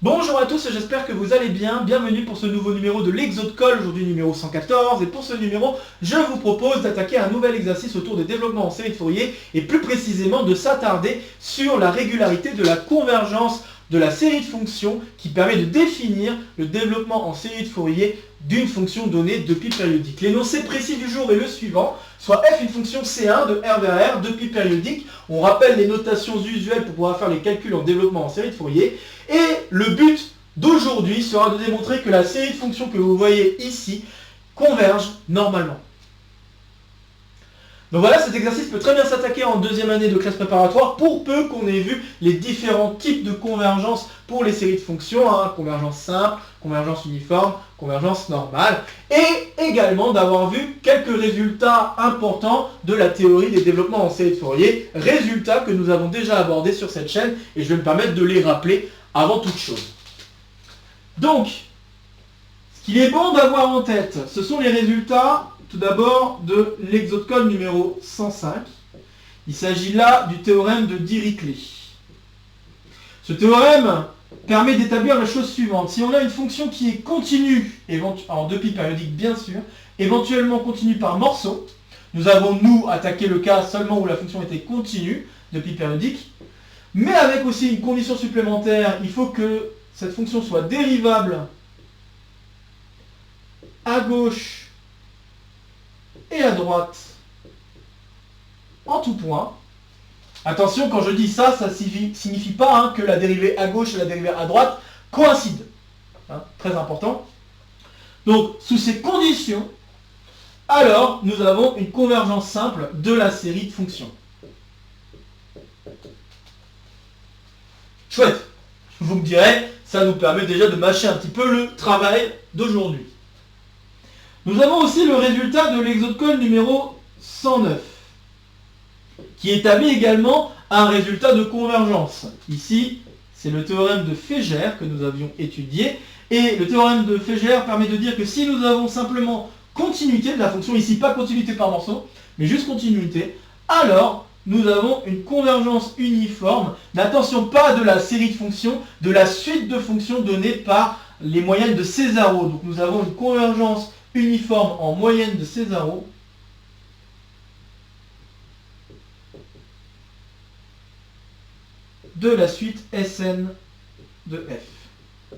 Bonjour à tous, j'espère que vous allez bien. Bienvenue pour ce nouveau numéro de l'Exode-Call, aujourd'hui numéro 114. Et pour ce numéro, je vous propose d'attaquer un nouvel exercice autour des développements en série de Fourier et plus précisément de s'attarder sur la régularité de la convergence de la série de fonctions qui permet de définir le développement en série de Fourier d'une fonction donnée de pi périodique. L'énoncé précis du jour est le suivant, soit f une fonction C1 de R vers R de pi périodique. On rappelle les notations usuelles pour pouvoir faire les calculs en développement en série de Fourier. Et le but d'aujourd'hui sera de démontrer que la série de fonctions que vous voyez ici converge normalement. Donc voilà, cet exercice peut très bien s'attaquer en deuxième année de classe préparatoire pour peu qu'on ait vu les différents types de convergence pour les séries de fonctions, convergence simple, convergence uniforme, convergence normale, et également d'avoir vu quelques résultats importants de la théorie des développements en série de Fourier, résultats que nous avons déjà abordés sur cette chaîne, et je vais me permettre de les rappeler avant toute chose. Donc, ce qu'il est bon d'avoir en tête, ce sont les résultats tout d'abord de l'Exode-Call numéro 105. Il s'agit là du théorème de Dirichlet. Ce théorème permet d'établir la chose suivante. Si on a une fonction qui est continue, en 2π périodique bien sûr, éventuellement continue par morceaux, nous avons nous attaqué le cas seulement où la fonction était continue, 2π périodique, mais avec aussi une condition supplémentaire, il faut que cette fonction soit dérivable à gauche et à droite en tout point. Attention, quand je dis ça, ça ne signifie pas que la dérivée à gauche et la dérivée à droite coïncident. Très important. Donc, sous ces conditions, alors nous avons une convergence simple de la série de fonctions. Chouette. Vous me direz, ça nous permet déjà de mâcher un petit peu le travail d'aujourd'hui. Nous avons aussi le résultat de l'Exode-Call numéro 109, qui établit également un résultat de convergence. Ici, c'est le théorème de Fégère que nous avions étudié. Et le théorème de Fégère permet de dire que si nous avons simplement continuité de la fonction, ici pas continuité par morceau, mais juste continuité, alors nous avons une convergence uniforme, n'attention pas de la série de fonctions, de la suite de fonctions données par les moyennes de Césaro. Donc nous avons une convergence uniforme en moyenne de Césaro de la suite Sn de f.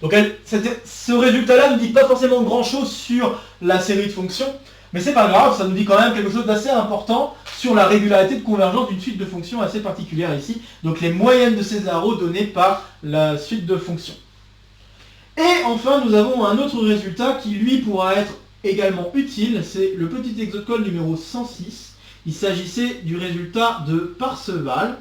Donc ce résultat-là ne dit pas forcément grand-chose sur la série de fonctions, mais c'est pas grave, ça nous dit quand même quelque chose d'assez important sur la régularité de convergence d'une suite de fonctions assez particulière ici. Donc les moyennes de Césaro données par la suite de fonctions. Et enfin, nous avons un autre résultat qui, lui, pourra être également utile. C'est le petit Exode-Call numéro 106. Il s'agissait du résultat de Parseval.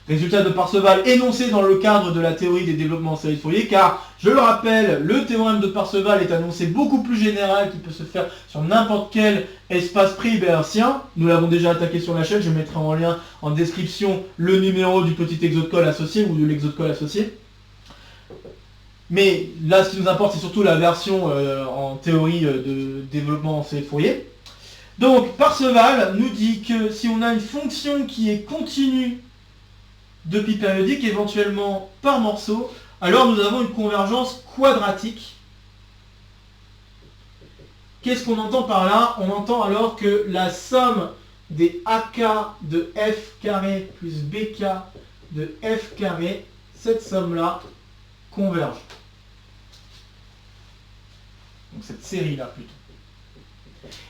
Résultat de Parseval énoncé dans le cadre de la théorie des développements en série de Fourier, car, je le rappelle, le théorème de Parseval est annoncé beaucoup plus général, qui peut se faire sur n'importe quel espace pré-ibértien. Nous l'avons déjà attaqué sur la chaîne, je mettrai en lien en description le numéro du petit Exode-Call associé ou de l'Exode-Call associé. Mais là, ce qui nous importe, c'est surtout la version en théorie de développement en série de Fourier. Donc, Parseval nous dit que si on a une fonction qui est continue de pi périodique, éventuellement par morceau, alors nous avons une convergence quadratique. Qu'est-ce qu'on entend par là? On entend alors que la somme des AK de f carré plus BK de f carré, cette somme-là, converge. Donc cette série-là plutôt.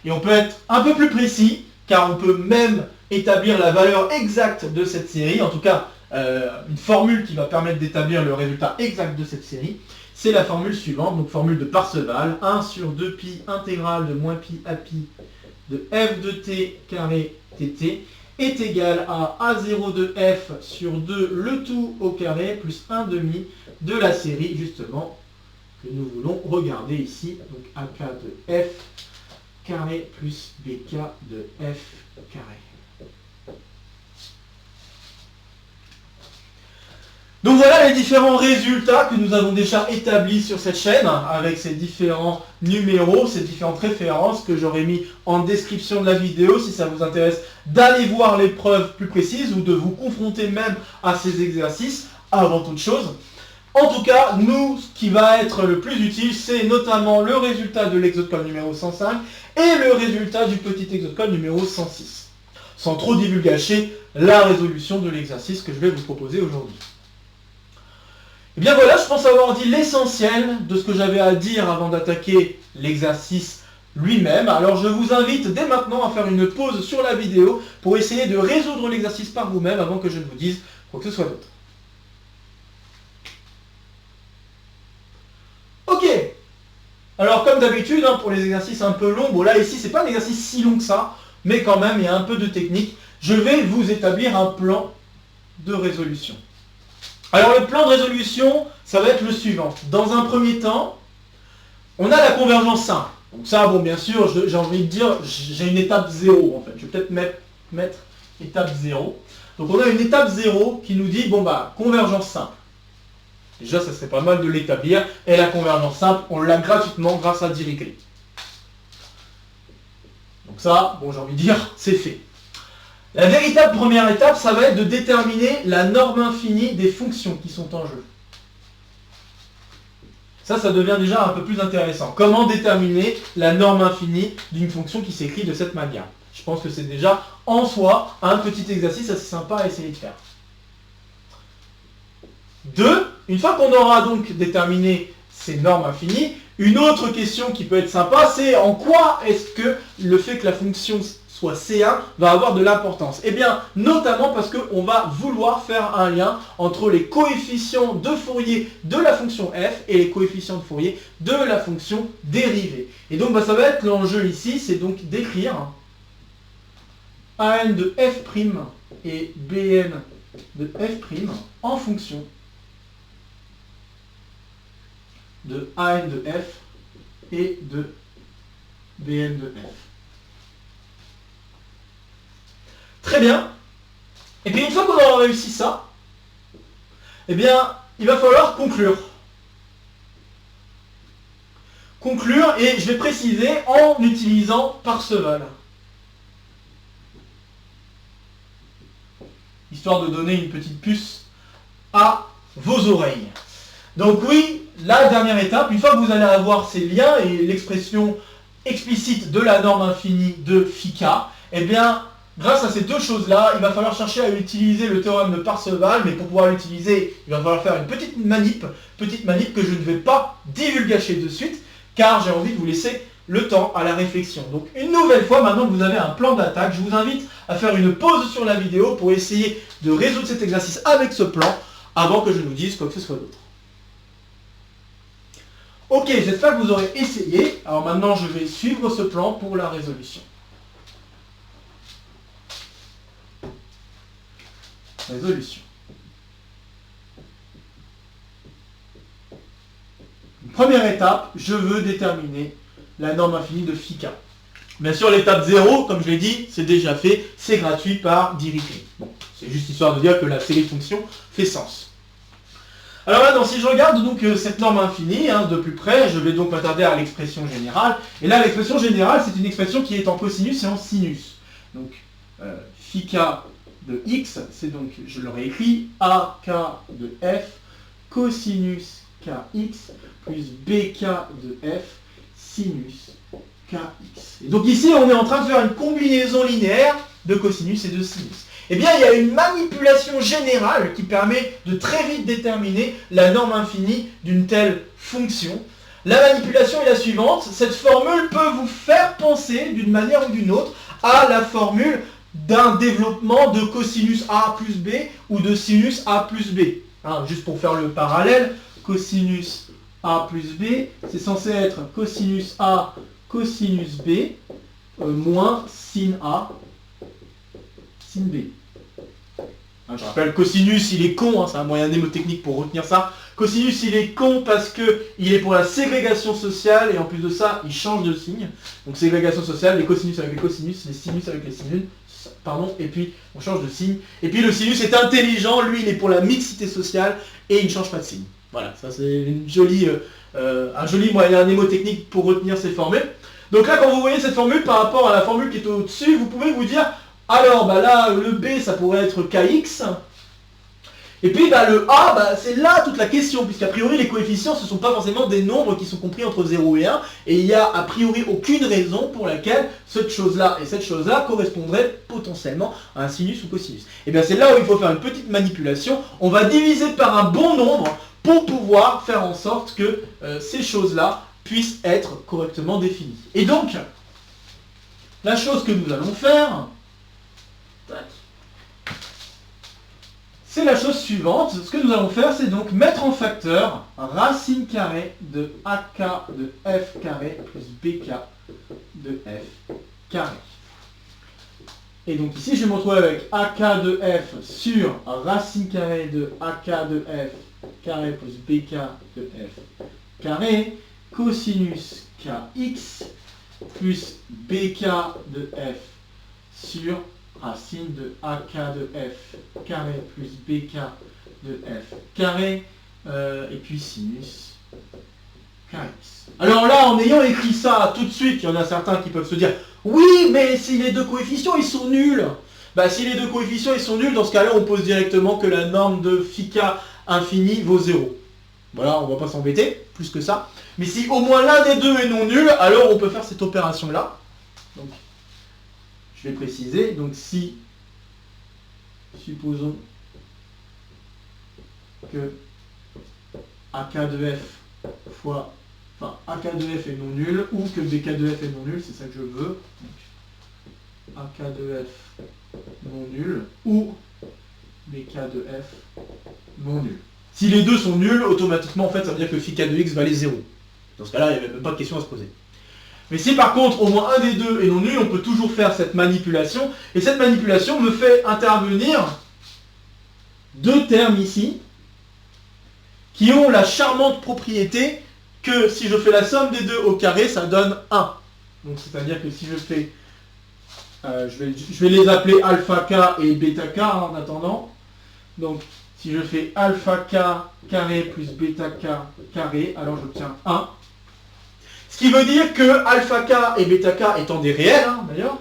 Et on peut être un peu plus précis, car on peut même établir la valeur exacte de cette série, en tout cas une formule qui va permettre d'établir le résultat exact de cette série. C'est la formule suivante, donc formule de Parseval, 1 sur 2pi intégrale de moins pi à pi de f de t carré tt est égal à a0 de f sur 2 le tout au carré plus 1 demi de la série justement que nous voulons regarder ici. Donc AK de f carré plus BK de f carré. Donc voilà les différents résultats que nous avons déjà établis sur cette chaîne, avec ces différents numéros, ces différentes références que j'aurai mis en description de la vidéo, si ça vous intéresse d'aller voir les preuves plus précises ou de vous confronter même à ces exercices avant toute chose. En tout cas, nous, ce qui va être le plus utile, c'est notamment le résultat de l'exode-code numéro 105 et le résultat du petit exode-code numéro 106. Sans trop divulgacher la résolution de l'exercice que je vais vous proposer aujourd'hui. Et bien voilà, je pense avoir dit l'essentiel de ce que j'avais à dire avant d'attaquer l'exercice lui-même. Alors je vous invite dès maintenant à faire une pause sur la vidéo pour essayer de résoudre l'exercice par vous-même avant que je ne vous dise quoi que ce soit d'autre. Ok. Alors comme d'habitude, pour les exercices un peu longs, bon là ici c'est pas un exercice si long que ça, mais quand même il y a un peu de technique. Je vais vous établir un plan de résolution. Alors le plan de résolution, ça va être le suivant. Dans un premier temps, on a la convergence simple. Donc ça, bon bien sûr, j'ai envie de dire, j'ai une étape 0 en fait. Je vais peut-être mettre étape 0. Donc on a une étape 0 qui nous dit, bon bah, convergence simple. Déjà, ça serait pas mal de l'établir. Et la convergence simple, on l'a gratuitement grâce à Dirichlet. Donc ça, bon j'ai envie de dire, c'est fait. La véritable première étape, ça va être de déterminer la norme infinie des fonctions qui sont en jeu. Ça devient déjà un peu plus intéressant. Comment déterminer la norme infinie d'une fonction qui s'écrit de cette manière? Je pense que c'est déjà en soi un petit exercice assez sympa à essayer de faire. 2. Une fois qu'on aura donc déterminé ces normes infinies, une autre question qui peut être sympa, c'est en quoi est-ce que le fait que la fonction soit C1 va avoir de l'importance? Eh bien, notamment parce qu'on va vouloir faire un lien entre les coefficients de Fourier de la fonction f et les coefficients de Fourier de la fonction dérivée. Et donc, ça va être l'enjeu ici, c'est donc d'écrire an de f' et bn de f' en fonction de an de f et de bn de f. Très bien. Et puis une fois qu'on aura réussi ça, eh bien, il va falloir conclure. Conclure, et je vais préciser en utilisant Parseval. Histoire de donner une petite puce à vos oreilles. Donc oui, la dernière étape, une fois que vous allez avoir ces liens et l'expression explicite de la norme infinie de phi k, eh bien, grâce à ces deux choses-là, il va falloir chercher à utiliser le théorème de Parseval, mais pour pouvoir l'utiliser, il va falloir faire une petite manip que je ne vais pas divulgacher de suite, car j'ai envie de vous laisser le temps à la réflexion. Donc une nouvelle fois, maintenant que vous avez un plan d'attaque, je vous invite à faire une pause sur la vidéo pour essayer de résoudre cet exercice avec ce plan, avant que je vous dise quoi que ce soit d'autre. Ok, j'espère que vous aurez essayé. Alors maintenant, je vais suivre ce plan pour la résolution. Résolution. Première étape, je veux déterminer la norme infinie de phi k. Bien sûr, l'étape 0, comme je l'ai dit, c'est déjà fait, c'est gratuit par Dirichlet. Bon, c'est juste histoire de dire que la série de fonctions fait sens. Alors maintenant, si je regarde donc cette norme infinie de plus près, je vais donc m'attarder à l'expression générale. Et là, l'expression générale, c'est une expression qui est en cosinus et en sinus. Donc, phi k de x, c'est donc, je l'aurais écrit, ak de f, cosinus kx, plus bk de f, sinus kx. Et donc ici, on est en train de faire une combinaison linéaire de cosinus et de sinus. Eh bien, il y a une manipulation générale qui permet de très vite déterminer la norme infinie d'une telle fonction. La manipulation est la suivante. Cette formule peut vous faire penser, d'une manière ou d'une autre, à la formule d'un développement de cosinus A plus B ou de sinus A plus B. Juste pour faire le parallèle, cosinus A plus B, c'est censé être cosinus A cosinus B moins sin A sin B. Je rappelle, cosinus, il est con, c'est un moyen mnémotechnique pour retenir ça. Cosinus, il est con parce qu'il est pour la ségrégation sociale, et en plus de ça, il change de signe. Donc ségrégation sociale, les cosinus avec les cosinus, les sinus avec les sinus, et puis on change de signe. Et puis le sinus est intelligent, lui, il est pour la mixité sociale, et il ne change pas de signe. Voilà, ça c'est un joli moyen mnémotechnique pour retenir ces formules. Donc là, quand vous voyez cette formule par rapport à la formule qui est au-dessus, vous pouvez vous dire, alors là, le B, ça pourrait être kx, Et puis le A, c'est là toute la question, puisqu'a priori les coefficients ce ne sont pas forcément des nombres qui sont compris entre 0 et 1, et il n'y a a priori aucune raison pour laquelle cette chose-là et cette chose-là correspondraient potentiellement à un sinus ou cosinus. Et bien c'est là où il faut faire une petite manipulation, on va diviser par un bon nombre pour pouvoir faire en sorte que ces choses-là puissent être correctement définies. Et donc, la chose que nous allons faire, c'est la chose suivante. Ce que nous allons faire, c'est donc mettre en facteur racine carrée de AK de F carré plus BK de F carré. Et donc ici, je vais me retrouver avec AK de F sur racine carrée de AK de F carré plus BK de F carré, cosinus KX plus BK de F sur racine de AK de F carré plus BK de F carré, et puis sinus KX. Alors là, en ayant écrit ça tout de suite, il y en a certains qui peuvent se dire « Oui, mais si les deux coefficients, ils sont nuls !» Si les deux coefficients, ils sont nuls, dans ce cas-là, on pose directement que la norme de phi k infini vaut 0. Voilà, on ne va pas s'embêter, plus que ça. Mais si au moins l'un des deux est non nul, alors on peut faire cette opération-là. Donc, je vais préciser, donc si, supposons que AK de F fois, AK de F est non nul, ou que BK de F est non nul, c'est ça que je veux. Donc, AK de F non nul, ou BK de F non nul. Si les deux sont nuls, automatiquement, en fait, ça veut dire que phi k de x valait 0. Dans ce cas-là, il n'y avait même pas de question à se poser. Mais si par contre au moins un des deux est non nul, on peut toujours faire cette manipulation. Et cette manipulation me fait intervenir deux termes ici qui ont la charmante propriété que si je fais la somme des deux au carré, ça donne 1. Donc c'est-à-dire que si je fais, je vais les appeler alpha k et bêta k en attendant. Donc si je fais alpha k carré plus bêta k carré, alors j'obtiens 1. Ce qui veut dire que alpha k et bêta k étant des réels, d'ailleurs,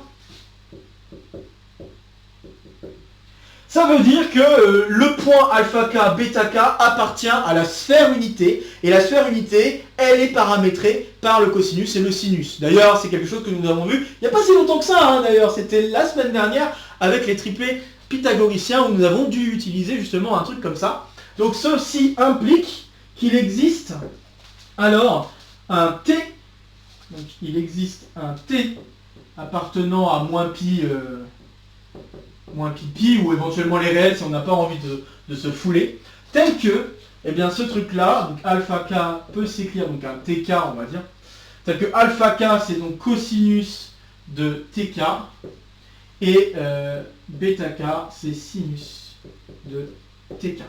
ça veut dire que le point alpha k, bêta k appartient à la sphère unité, et la sphère unité, elle est paramétrée par le cosinus et le sinus. D'ailleurs, c'est quelque chose que nous avons vu il n'y a pas si longtemps que ça, d'ailleurs, c'était la semaine dernière avec les triplés pythagoriciens où nous avons dû utiliser justement un truc comme ça. Donc ceci implique qu'il existe alors un t. Donc il existe un t appartenant à moins pi pi, ou éventuellement les réels si on n'a pas envie de se fouler, tel que, ce truc-là, donc alpha k peut s'écrire, donc un tk on va dire, tel que alpha k c'est donc cosinus de tk, et bêta k c'est sinus de tk.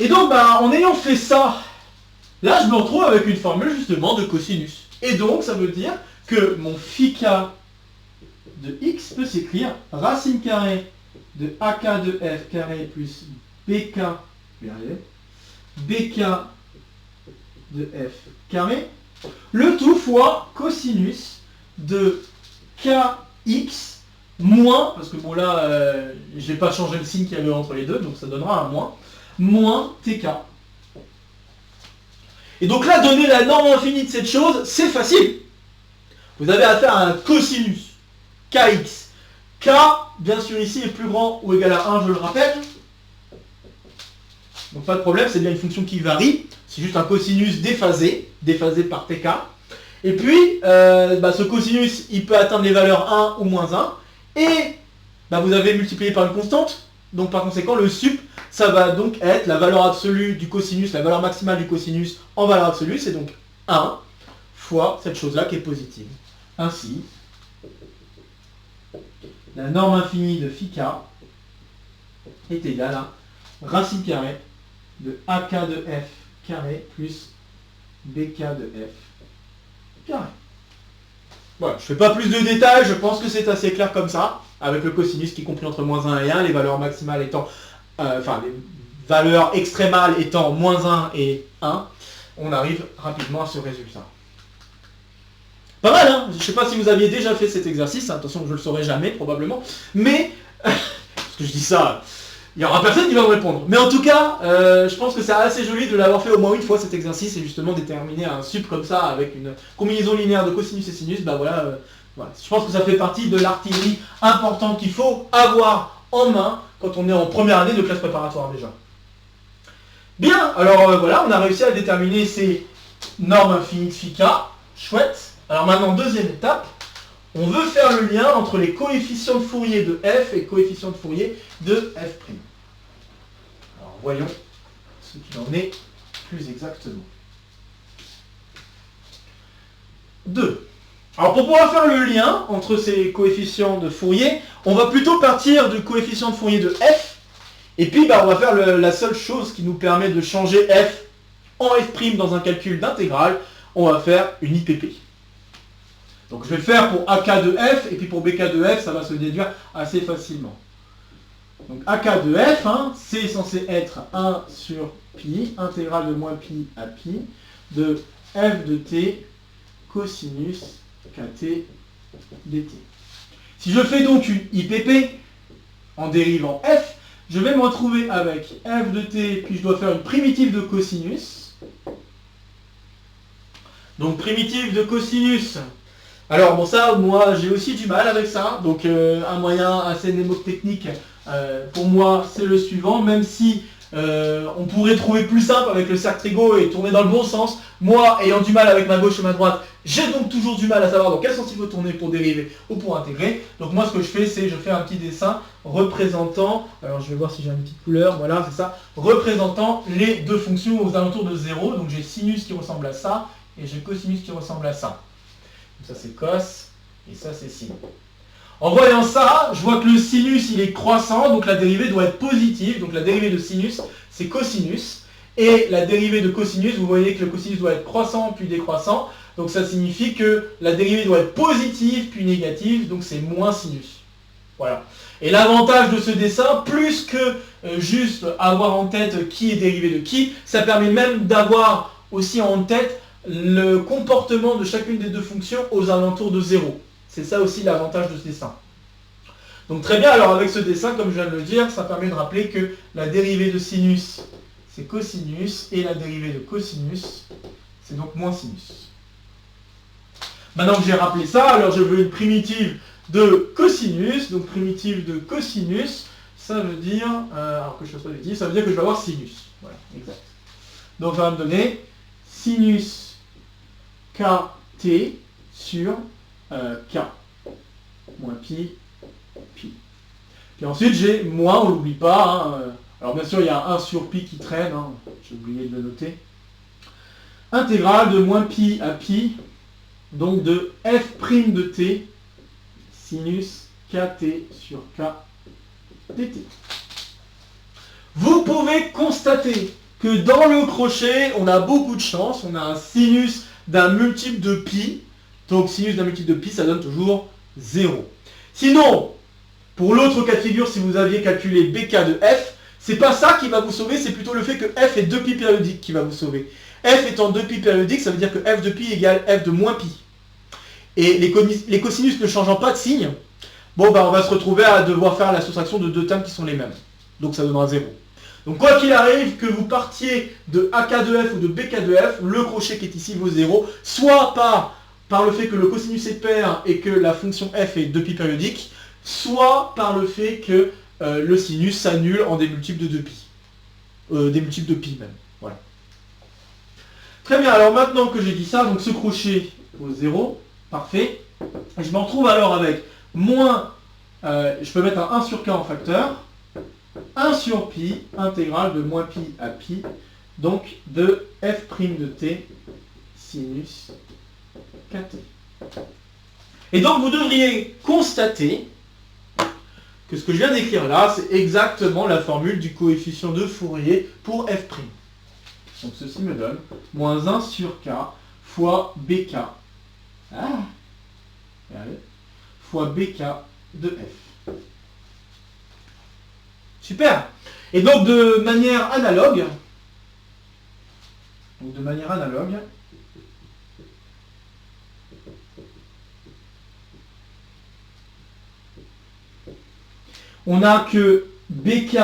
Et donc, en ayant fait ça, là, je me retrouve avec une formule, justement, de cosinus. Et donc, ça veut dire que mon phi k de x peut s'écrire racine carrée de ak de f carré plus bk, bk de f carré, le tout fois cosinus de kx moins, parce que bon là, j'ai pas changé le signe qu'il y avait entre les deux, donc ça donnera un moins tk. Et donc là, donner la norme infinie de cette chose, c'est facile. Vous avez affaire à un cosinus kx. K, bien sûr, ici est plus grand ou égal à 1, je le rappelle. Donc pas de problème, c'est bien une fonction qui varie. C'est juste un cosinus déphasé par tk. Et puis, ce cosinus, il peut atteindre les valeurs 1 ou moins 1. Et vous avez multiplié par une constante. Donc par conséquent, le sup, ça va donc être la valeur absolue du cosinus, la valeur maximale du cosinus en valeur absolue, c'est donc 1 fois cette chose-là qui est positive. Ainsi, la norme infinie de phi k est égale à racine carrée de ak de f carré plus bk de f carré. Voilà, je ne fais pas plus de détails, je pense que c'est assez clair comme ça, avec le cosinus qui est compris entre moins 1 et 1, les valeurs maximales étant, les valeurs extrémales étant moins 1 et 1, on arrive rapidement à ce résultat. Pas mal, hein? Je ne sais pas si vous aviez déjà fait cet exercice, attention, je ne le saurai jamais probablement, mais Parce que je dis ça, il n'y aura personne qui va me répondre. Mais en tout cas, je pense que c'est assez joli de l'avoir fait au moins une fois cet exercice et justement déterminer un sup comme ça avec une combinaison linéaire de cosinus et sinus. Bah voilà, voilà. Je pense que ça fait partie de l'artillerie importante qu'il faut avoir en main quand on est en première année de classe préparatoire déjà. Bien, alors voilà, on a réussi à déterminer ces normes infinies de phi k. Chouette. Alors maintenant, deuxième étape. On veut faire le lien entre les coefficients de Fourier de f et les coefficients de Fourier de f'. Alors voyons ce qu'il en est plus exactement. 2. Alors pour pouvoir faire le lien entre ces coefficients de Fourier, on va plutôt partir du coefficient de Fourier de f, et puis on va faire la seule chose qui nous permet de changer f en f' dans un calcul d'intégrale, on va faire une IPP. Donc je vais le faire pour AK de f, et puis pour BK de f, ça va se déduire assez facilement. Donc AK de f, c'est censé être 1 sur pi, intégrale de moins pi à pi, de f de t cosinus kt dt. Si je fais donc une IPP en dérivant f, je vais me retrouver avec f de t, puis je dois faire une primitive de cosinus. Donc primitive de cosinus. Alors bon ça, moi j'ai aussi du mal avec ça, donc un moyen assez mnémotechnique pour moi c'est le suivant, même si on pourrait trouver plus simple avec le cercle trigo et tourner dans le bon sens. Moi ayant du mal avec ma gauche et ma droite, j'ai donc toujours du mal à savoir dans quel sens il faut tourner pour dériver ou pour intégrer. Donc moi ce que je fais, c'est je fais un petit dessin représentant, alors je vais voir si j'ai une petite couleur, voilà c'est ça, représentant les deux fonctions aux alentours de 0, donc j'ai sinus qui ressemble à ça et j'ai cosinus qui ressemble à ça. Ça c'est cos, et ça c'est sin. En voyant ça, je vois que le sinus il est croissant, donc la dérivée doit être positive. Donc la dérivée de sinus, c'est cosinus. Et la dérivée de cosinus, vous voyez que le cosinus doit être croissant puis décroissant. Donc ça signifie que la dérivée doit être positive puis négative, donc c'est moins sinus. Voilà. Et l'avantage de ce dessin, plus que juste avoir en tête qui est dérivé de qui, ça permet même d'avoir aussi en tête le comportement de chacune des deux fonctions aux alentours de 0. C'est ça aussi l'avantage de ce dessin. Donc très bien, alors avec ce dessin, comme je viens de le dire, ça permet de rappeler que la dérivée de sinus, c'est cosinus, et la dérivée de cosinus, c'est donc moins sinus. Maintenant que j'ai rappelé ça, alors je veux une primitive de cosinus, donc primitive de cosinus, ça veut dire, alors que je ne fasse pas de bêtises, ça veut dire que je vais avoir sinus. Voilà, exact. Donc ça va me donner sinus kt sur k, moins pi, pi. Puis ensuite j'ai moins, on l'oublie pas, alors bien sûr il y a 1 sur pi qui traîne, j'ai oublié de le noter, intégrale de moins pi à pi, donc de f' de t, sinus kt sur k dt. Vous pouvez constater que dans le crochet, on a beaucoup de chance, on a un sinus d'un multiple de pi, donc sinus d'un multiple de pi, ça donne toujours 0. Sinon, pour l'autre cas de figure, si vous aviez calculé BK de f, c'est pas ça qui va vous sauver, c'est plutôt le fait que f est 2pi périodique qui va vous sauver. F étant 2pi périodique, ça veut dire que f de pi égale f de moins pi. Et les cosinus ne changeant pas de signe, bon on va se retrouver à devoir faire la soustraction de deux termes qui sont les mêmes. Donc ça donnera 0. Donc quoi qu'il arrive, que vous partiez de AK de f ou de BK de f, le crochet qui est ici vaut 0, soit par le fait que le cosinus est pair et que la fonction f est 2pi périodique, soit par le fait que le sinus s'annule en des multiples de 2pi. Des multiples de pi même. Voilà. Très bien, alors maintenant que j'ai dit ça, donc ce crochet vaut 0, parfait. Et je m'en trouve alors avec moins, je peux mettre un 1 sur k en facteur, 1 sur pi, intégrale de moins pi à pi, donc de f' de t sinus kt. Et donc vous devriez constater que ce que je viens d'écrire là, c'est exactement la formule du coefficient de Fourier pour f'. Donc ceci me donne moins 1 sur k fois bk, fois bk de f. Super. Et donc de manière analogue, on a que bk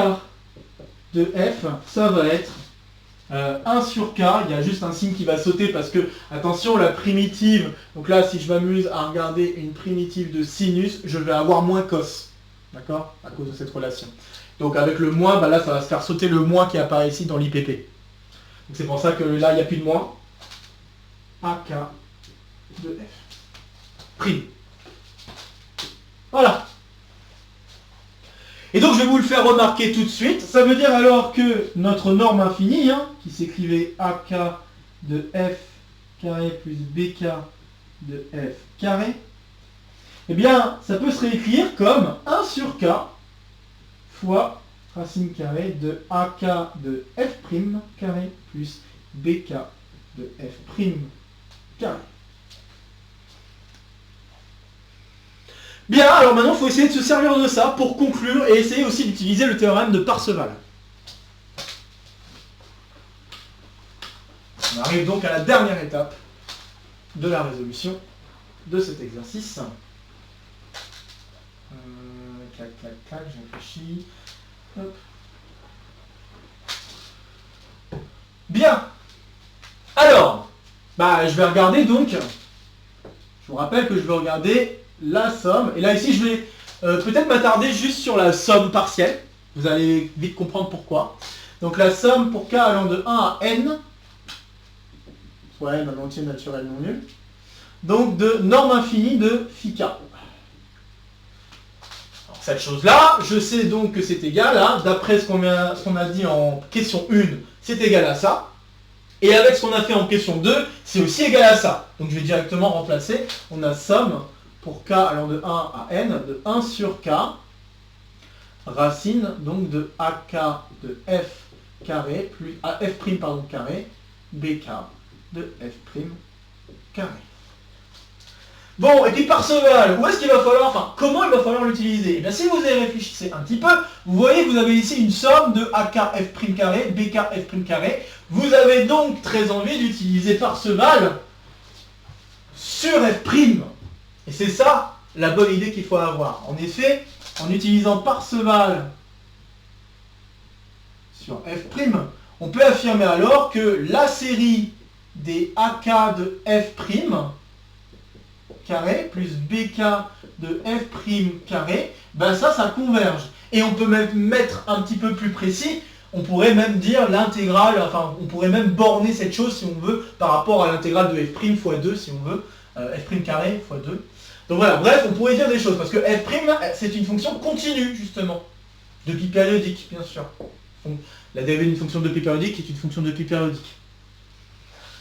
de f, ça va être 1 sur k, il y a juste un signe qui va sauter parce que, attention, la primitive, donc là, si je m'amuse à regarder une primitive de sinus, je vais avoir moins cos, d'accord, à cause de cette relation. Donc avec le moins, bah là, ça va se faire sauter le moins qui apparaît ici dans l'IPP. Donc c'est pour ça que là, il n'y a plus de moins. AK de f. Prime. Voilà. Et donc je vais vous le faire remarquer tout de suite. Ça veut dire alors que notre norme infinie, qui s'écrivait AK de f carré plus BK de f carré, eh bien ça peut se réécrire comme 1 sur K fois racine carrée de AK de f' carré plus BK de f' carré. Bien, alors maintenant, il faut essayer de se servir de ça pour conclure et essayer aussi d'utiliser le théorème de Parseval. On arrive donc à la dernière étape de la résolution de cet exercice. Clac, clac, clac, j'ai réfléchi. Hop. Bien. Alors, je vais regarder donc, je vous rappelle que je vais regarder la somme, et là ici je vais peut-être m'attarder juste sur la somme partielle, vous allez vite comprendre pourquoi. Donc la somme pour k allant de 1 à n, soit n un entier naturel non nul, donc de norme infinie de phi k. Alors, cette chose-là, je sais donc que c'est égal à, d'après ce qu'on a dit en question 1, c'est égal à ça. Et avec ce qu'on a fait en question 2, c'est aussi égal à ça. Donc je vais directement remplacer, on a somme pour k allant de 1 à n de 1 sur k, racine donc de ak de f carré plus f' pardon carré, bk de f' carré. Bon, et puis Parseval, où est-ce qu'il va falloir, enfin, comment il va falloir l'utiliser? Eh bien, si vous y réfléchissez un petit peu, vous voyez que vous avez ici une somme de ak f' carré, bk f' carré. Vous avez donc très envie d'utiliser Parseval sur f'. Et c'est ça la bonne idée qu'il faut avoir. En effet, en utilisant Parseval sur f', on peut affirmer alors que la série des ak de f' carré plus bk de f' carré, ça converge. Et on peut même mettre un petit peu plus précis, on pourrait même dire l'intégrale, enfin on pourrait même borner cette chose si on veut par rapport à l'intégrale de f' fois 2 si on veut, f' carré fois 2. Donc voilà, bref, on pourrait dire des choses, parce que f' c'est une fonction continue justement, de pi périodique bien sûr. Donc, la dérivée d'une fonction de pi périodique est une fonction de pi périodique.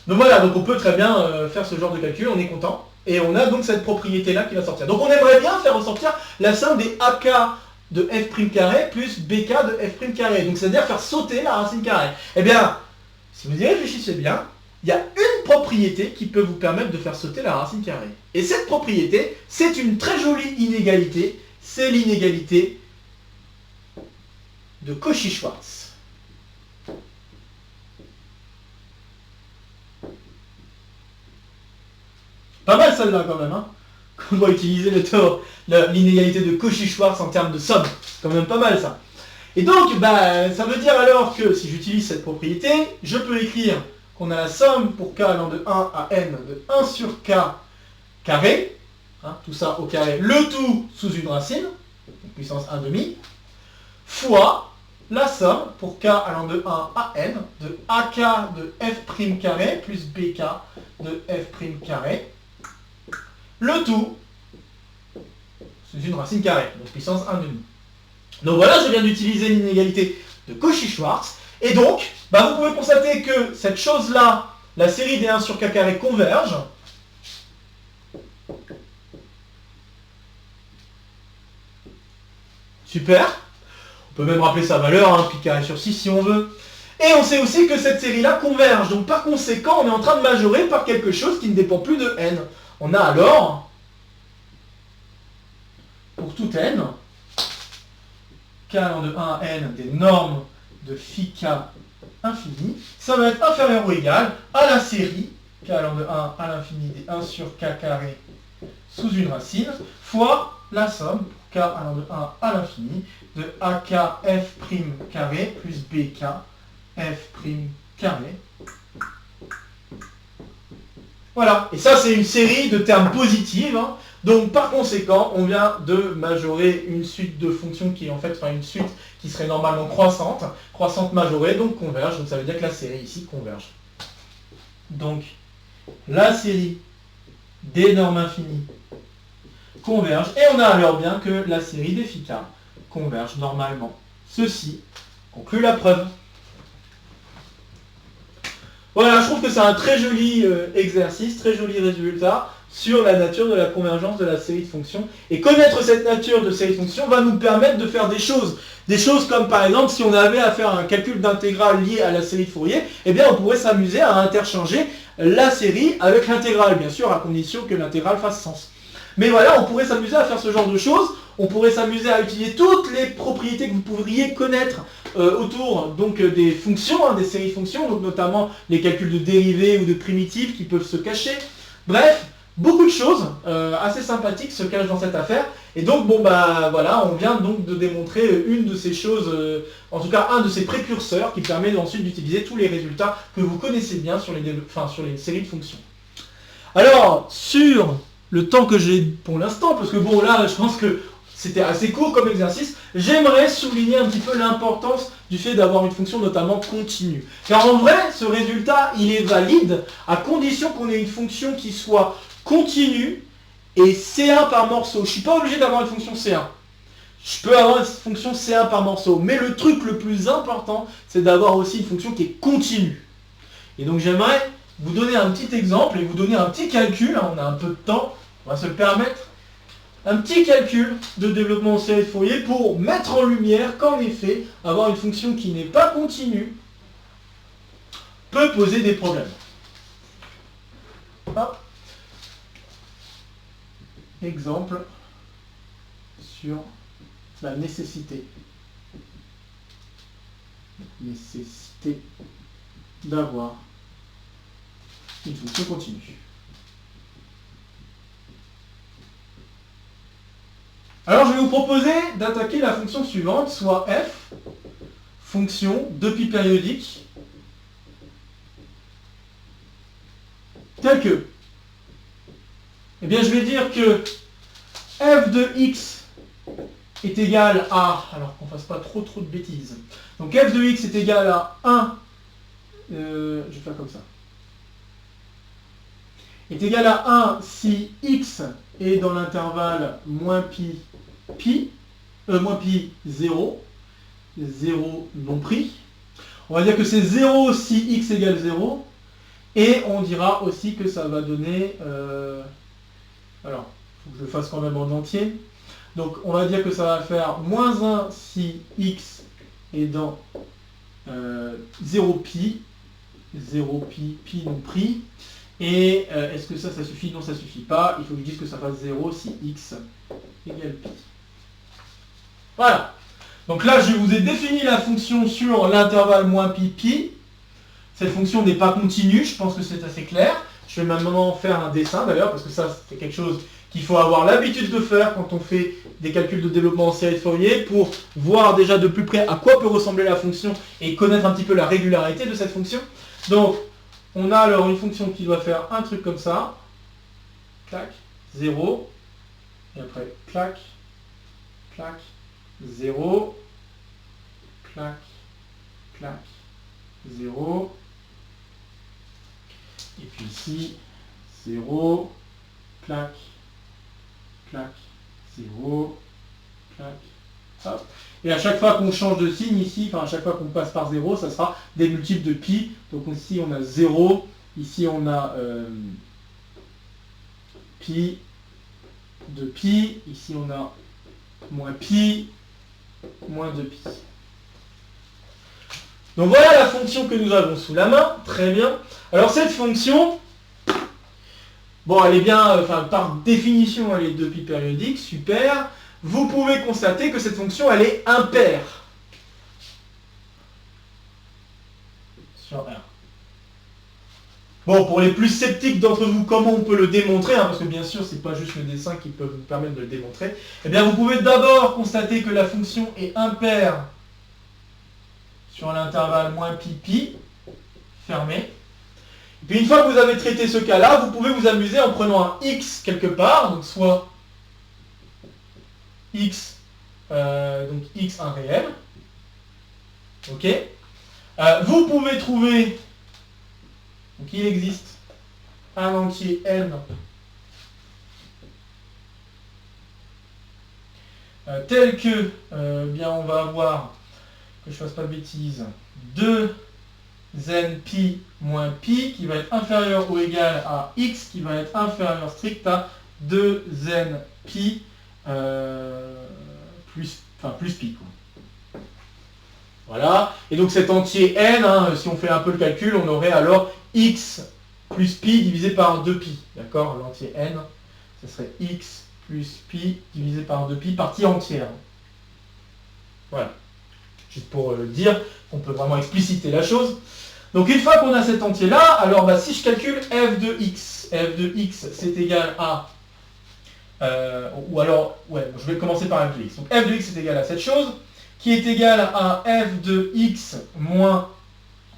Donc voilà, donc on peut très bien faire ce genre de calcul, on est content. Et on a donc cette propriété-là qui va sortir. Donc on aimerait bien faire ressortir la somme des ak de f' carré plus bk de f' carré. Donc c'est-à-dire faire sauter la racine carrée. Eh bien, si vous y réfléchissez bien, il y a une propriété qui peut vous permettre de faire sauter la racine carrée. Et cette propriété, c'est une très jolie inégalité. C'est l'inégalité de Cauchy-Schwarz. Pas mal celle-là quand même, qu'on doit utiliser l'inégalité de Cauchy-Schwarz en termes de somme. C'est quand même pas mal ça. Et donc, ça veut dire alors que si j'utilise cette propriété, je peux écrire qu'on a la somme pour k allant de 1 à n de 1 sur k carré, tout ça au carré, le tout sous une racine, puissance 1 demi, fois la somme pour k allant de 1 à n de ak de f' carré plus bk de f' carré, le tout sous une racine carrée, donc puissance 1 demi. Donc voilà, je viens d'utiliser l'inégalité de Cauchy-Schwarz, et donc, vous pouvez constater que cette chose-là, la série des 1 sur k carré converge. Super. On peut même rappeler sa valeur, pi carré sur 6 si on veut. Et on sait aussi que cette série-là converge, donc par conséquent, on est en train de majorer par quelque chose qui ne dépend plus de n. On a alors, pour tout n, k allant de 1 à n des normes de phi k infini, ça va être inférieur ou égal à la série k allant de 1 à l'infini des 1 sur k carré sous une racine, fois la somme k allant de 1 à l'infini, de ak f' carré plus bk f' carré. Voilà, et ça c'est une série de termes positifs, hein. Donc par conséquent, on vient de majorer une suite de fonctions qui est en fait, enfin une suite qui serait normalement croissante majorée, donc converge, donc ça veut dire que la série ici converge. Donc la série des normes infinies converge, et on a alors bien que la série des phi k converge normalement. Ceci conclut la preuve. Voilà, je trouve que c'est un très joli exercice, très joli résultat sur la nature de la convergence de la série de fonctions. Et connaître cette nature de série de fonctions va nous permettre de faire des choses. Des choses comme par exemple, si on avait à faire un calcul d'intégrale lié à la série de Fourier, eh bien on pourrait s'amuser à interchanger la série avec l'intégrale, bien sûr, à condition que l'intégrale fasse sens. Mais voilà, on pourrait s'amuser à faire ce genre de choses. On pourrait s'amuser à utiliser toutes les propriétés que vous pourriez connaître autour donc, des fonctions, hein, des séries de fonctions, donc notamment les calculs de dérivés ou de primitives qui peuvent se cacher. Bref, beaucoup de choses assez sympathiques se cachent dans cette affaire. Et donc, bon, bah voilà, on vient donc de démontrer une de ces choses, en tout cas un de ces précurseurs qui permet ensuite d'utiliser tous les résultats que vous connaissez bien sur les séries de fonctions. Alors, sur le temps que j'ai pour l'instant, parce que bon là, je pense que c'était assez court comme exercice, j'aimerais souligner un petit peu l'importance du fait d'avoir une fonction notamment continue. Car en vrai, ce résultat, il est valide à condition qu'on ait une fonction qui soit continue et C1 par morceau. Je ne suis pas obligé d'avoir une fonction C1. Je peux avoir une fonction C1 par morceau. Mais le truc le plus important, c'est d'avoir aussi une fonction qui est continue. Et donc j'aimerais vous donner un petit exemple et vous donner un petit calcul. On a un peu de temps, on va se le permettre. Un petit calcul de développement en série de Fourier pour mettre en lumière qu'en effet, avoir une fonction qui n'est pas continue peut poser des problèmes. Hop. Exemple sur la nécessité d'avoir une fonction continue. Alors je vais vous proposer d'attaquer la fonction suivante, soit f, fonction de pi périodique, telle que, eh bien je vais dire que f de x est égal à, alors qu'on ne fasse pas trop de bêtises, donc f de x est égal à 1, je vais faire comme ça, est égal à 1 si x est dans l'intervalle moins pi 0, 0 non pris. On va dire que c'est 0 si x égale 0, et on dira aussi que ça va donner, alors, il faut que je le fasse quand même en entier, donc on va dire que ça va faire moins 1 si x est dans 0 pi non pris, et est-ce que ça suffit? Non, ça suffit pas, il faut que je dise que ça fasse 0 si x égale pi. Voilà. Donc là, je vous ai défini la fonction sur l'intervalle moins pi. Cette fonction n'est pas continue, je pense que c'est assez clair. Je vais maintenant faire un dessin d'ailleurs, parce que ça, c'est quelque chose qu'il faut avoir l'habitude de faire quand on fait des calculs de développement en série de Fourier, pour voir déjà de plus près à quoi peut ressembler la fonction et connaître un petit peu la régularité de cette fonction. Donc, on a alors une fonction qui doit faire un truc comme ça. Clac, 0. Et après, clac, clac, 0, clac, clac, 0, et puis ici, 0, clac, clac, 0, clac, hop. Et à chaque fois qu'on change de signe ici, enfin à chaque fois qu'on passe par 0, ça sera des multiples de pi. Donc ici on a 0, ici on a pi, de pi, ici on a moins pi, moins 2pi. Donc voilà la fonction que nous avons sous la main, très bien. Alors cette fonction, bon elle est bien, enfin par définition elle est 2pi périodique, super. Vous pouvez constater que cette fonction elle est impaire. Sur R. Bon, pour les plus sceptiques d'entre vous, comment on peut le démontrer, hein, parce que bien sûr, c'est pas juste le dessin qui peut vous permettre de le démontrer. Eh bien, vous pouvez d'abord constater que la fonction est impaire sur l'intervalle moins pi pi, fermé. Et puis une fois que vous avez traité ce cas-là, vous pouvez vous amuser en prenant un x quelque part, donc soit x, donc x un réel. Ok. Vous pouvez trouver, donc il existe un entier n tel que, bien on va avoir, que je fasse pas de bêtises, 2 n pi moins pi qui va être inférieur ou égal à x qui va être inférieur strict à 2 n pi plus pi, quoi. Voilà, et donc cet entier n, hein, si on fait un peu le calcul, on aurait alors x plus pi divisé par 2pi, d'accord? L'entier n, ce serait x plus pi divisé par 2pi partie entière. Voilà, juste pour dire qu'on peut vraiment expliciter la chose. Donc une fois qu'on a cet entier-là, alors bah, si je calcule f de x c'est égal à... ou alors, ouais, je vais commencer par f de x. Donc f de x c'est égal à cette chose, qui est égal à f de x moins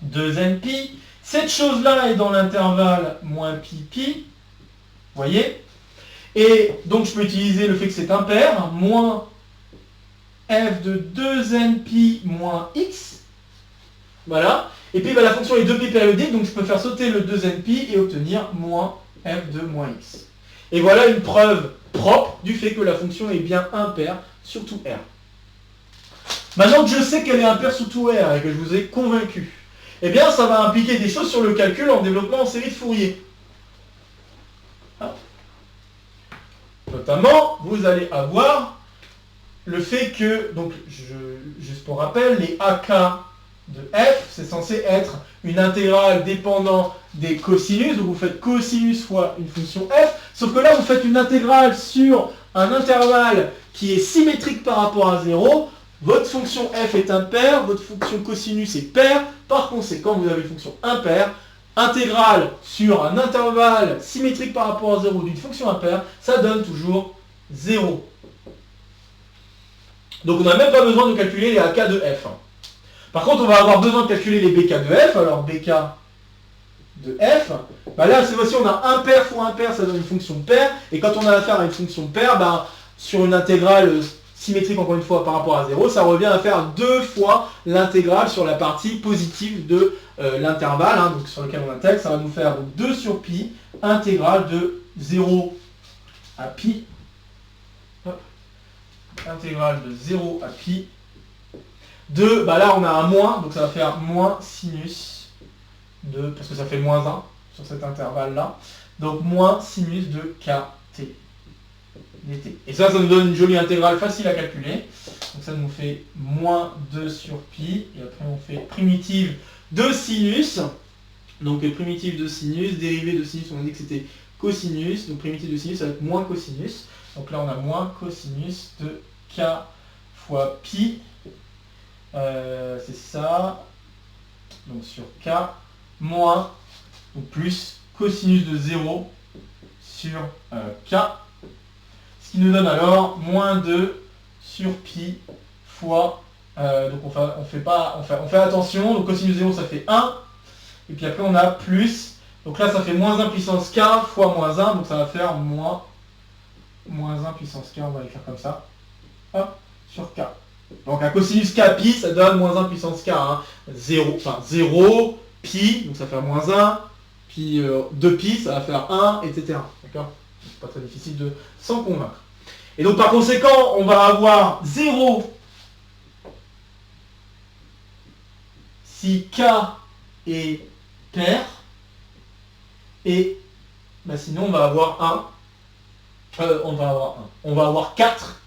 2n pi. Cette chose-là est dans l'intervalle moins pi pi, vous voyez? Et donc je peux utiliser le fait que c'est impair, moins f de 2n pi moins x, voilà. Et puis bah, la fonction est 2pi périodique, donc je peux faire sauter le 2n pi et obtenir moins f de moins x. Et voilà une preuve propre du fait que la fonction est bien impaire sur tout R. Maintenant que je sais qu'elle est impaire sur tout R et que je vous ai convaincu, eh bien ça va impliquer des choses sur le calcul en développement en série de Fourier. Notamment, vous allez avoir le fait que, donc juste pour rappel, les AK de f, c'est censé être une intégrale dépendant des cosinus, donc vous faites cosinus fois une fonction f, sauf que là vous faites une intégrale sur un intervalle qui est symétrique par rapport à 0, votre fonction f est impaire, votre fonction cosinus est paire, par conséquent vous avez une fonction impaire, intégrale sur un intervalle symétrique par rapport à 0 d'une fonction impaire, ça donne toujours 0. Donc on n'a même pas besoin de calculer les AK de f. Par contre, on va avoir besoin de calculer les BK de f. Alors BK de f, bah là cette fois-ci on a impair fois impair, ça donne une fonction paire. Et quand on a affaire à une fonction paire, bah, sur une intégrale symétrique encore une fois par rapport à 0, ça revient à faire 2 fois l'intégrale sur la partie positive de l'intervalle, hein, donc sur lequel on intègre. Ça va nous faire donc 2 sur pi, intégrale de 0 à pi. Hop. Intégrale de 0 à pi. De, bah là on a un moins, donc ça va faire moins sinus de, parce que ça fait moins 1 sur cet intervalle là, donc moins sinus de kt dt. Et ça nous donne une jolie intégrale facile à calculer, donc ça nous fait moins 2 sur pi, et après on fait primitive de sinus, donc primitive de sinus, dérivée de sinus, on a dit que c'était cosinus, donc primitive de sinus ça va être moins cosinus, donc là on a moins cosinus de k fois pi. C'est ça, donc sur k, moins, ou plus, cosinus de 0 sur k, ce qui nous donne alors moins 2 sur pi fois, donc on fait attention, donc cosinus de 0 ça fait 1, et puis après on a plus, donc là ça fait moins 1 puissance k fois moins 1, donc ça va faire moins 1 puissance k, on va l'écrire comme ça, hop, sur k. Donc un cosinus k pi, ça donne moins 1 puissance k, hein. 0, pi, donc ça fait moins 1, puis 2 pi, ça va faire 1, etc. D'accord? C'est pas très difficile de s'en convaincre. Et donc par conséquent, on va avoir 0 si k est pair, et bah, sinon on va avoir 1, on va avoir 4,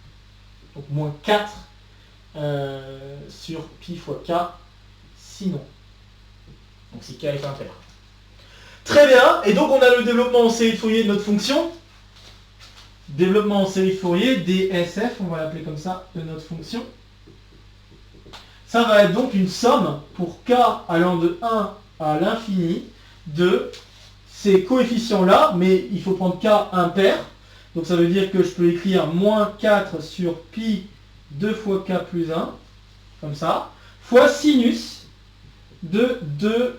donc moins 4, sur pi fois k, sinon. Donc si k est impair. Très bien, et donc on a le développement en série de Fourier de notre fonction. Développement en série de Fourier, DSF, on va l'appeler comme ça, de notre fonction. Ça va être donc une somme pour k allant de 1 à l'infini de ces coefficients-là, mais il faut prendre k impair. Donc ça veut dire que je peux écrire moins 4 sur pi 2 fois k plus 1, comme ça, fois sinus de 2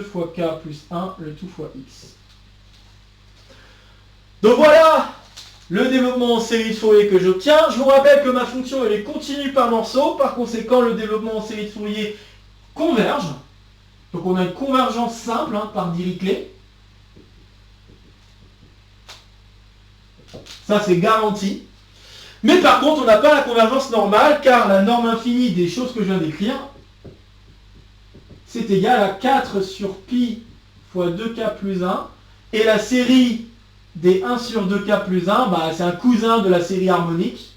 fois k plus 1, le tout fois x. Donc voilà le développement en série de Fourier que j'obtiens. Je vous rappelle que ma fonction elle est continue par morceau. Par conséquent, le développement en série de Fourier converge. Donc on a une convergence simple par Dirichlet. Ça c'est garanti. Mais par contre, on n'a pas la convergence normale, car la norme infinie des choses que je viens d'écrire, c'est égal à 4 sur pi fois 2k plus 1. Et la série des 1 sur 2k plus 1, c'est un cousin de la série harmonique.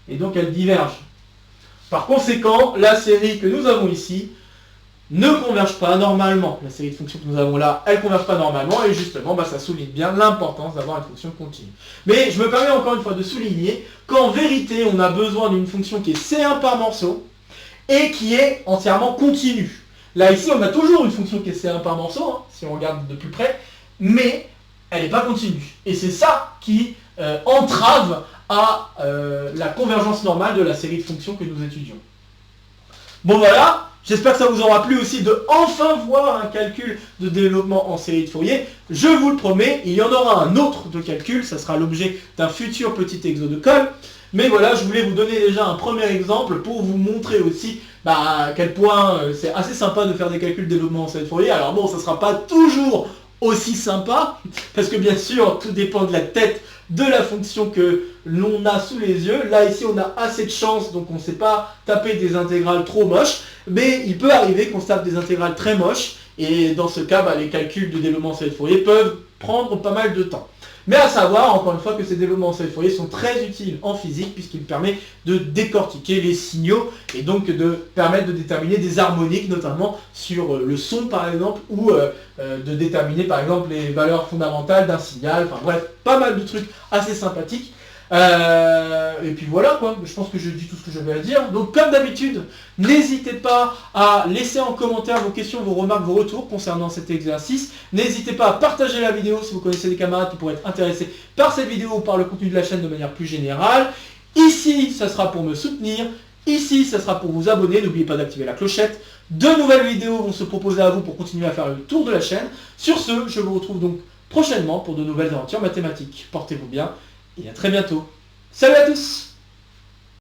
Et donc elle diverge. Par conséquent, la série que nous avons ici ne converge pas normalement. La série de fonctions que nous avons là, elle ne converge pas normalement. Et justement, ça souligne bien l'importance d'avoir une fonction continue. Mais je me permets encore une fois de souligner qu'en vérité, on a besoin d'une fonction qui est C1 par morceau et qui est entièrement continue. Là, ici, on a toujours une fonction qui est C1 par morceau, si on regarde de plus près, mais elle n'est pas continue. Et c'est ça qui entrave à la convergence normale de la série de fonctions que nous étudions. Bon voilà, j'espère que ça vous aura plu aussi de enfin voir un calcul de développement en série de Fourier. Je vous le promets, il y en aura un autre de calcul, ça sera l'objet d'un futur petit exo de colle. Mais voilà, je voulais vous donner déjà un premier exemple pour vous montrer aussi à quel point c'est assez sympa de faire des calculs de développement en série de Fourier. Alors bon, ça ne sera pas toujours aussi sympa, parce que bien sûr, tout dépend de la tête de la fonction que l'on a sous les yeux. Là, ici, on a assez de chance, donc on ne sait pas taper des intégrales trop moches, mais il peut arriver qu'on se tape des intégrales très moches, et dans ce cas, les calculs de développement en série de Fourier peuvent prendre pas mal de temps. Mais à savoir, encore une fois, que ces développements en série de Fourier sont très utiles en physique, puisqu'ils permettent de décortiquer les signaux, et donc de permettre de déterminer des harmoniques, notamment sur le son par exemple, ou de déterminer par exemple les valeurs fondamentales d'un signal, enfin bref, pas mal de trucs assez sympathiques. Et puis voilà quoi, je pense que je dis tout ce que j'avais à dire. Donc comme d'habitude, n'hésitez pas à laisser en commentaire vos questions, vos remarques, vos retours concernant cet exercice. N'hésitez pas à partager la vidéo si vous connaissez des camarades qui pourraient être intéressés par cette vidéo ou par le contenu de la chaîne de manière plus générale. Ici, ça sera pour me soutenir. Ici, ça sera pour vous abonner. N'oubliez pas d'activer la clochette. De nouvelles vidéos vont se proposer à vous pour continuer à faire le tour de la chaîne. Sur ce, je vous retrouve donc prochainement pour de nouvelles aventures mathématiques. Portez-vous bien et à très bientôt. Salut à tous!